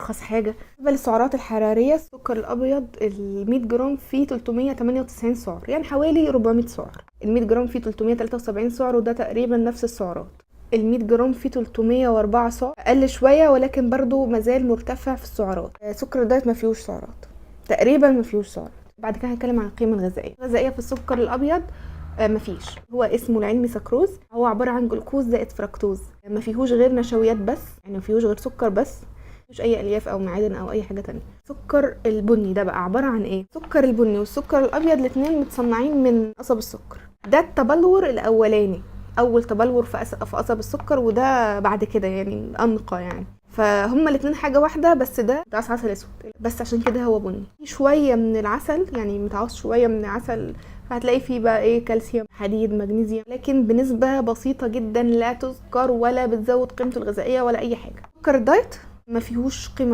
ارخص حاجه. بالنسبه للسعرات الحراريه، السكر الابيض ال 100 جرام فيه 398 سعر، يعني حوالي 400 سعر. ال 100 جرام فيه 373 سعر، وده تقريبا نفس السعرات. ال 100 جرام فيه 304 سعر، اقل شويه ولكن برضو مازال مرتفع في السعرات. سكر الدايت ما فيهوش سعرات، تقريبا ما فيهوش سعرات. بعد كده هنتكلم عن القيمه الغذائيه في السكر الابيض. مفيش، هو اسمه العلمي سكروز، هو عباره عن جلوكوز زائد فركتوز، ما فيهوش غير نشويات بس، يعني ما فيهوش غير سكر بس، مفيش اي الياف او معادن او اي حاجه تانية. سكر البني ده بقى عباره عن ايه؟ السكر البني والسكر الابيض الاثنين متصنعين من قصب السكر. ده التبلور الاولاني، اول تبلور في قصب السكر، وده بعد كده يعني انقى يعني، فهما الاثنين حاجه واحده، بس ده عسل اسود بس، عشان كده هو بني. في شويه من العسل، يعني متعوز شويه من العسل، فهتلاقي فيه بقى ايه، كالسيوم، حديد، مغنيسيوم، لكن بنسبه بسيطه جدا لا تذكر ولا بتزود قيمته الغذائيه ولا اي حاجه. سكر الدايت ما فيهوش قيمه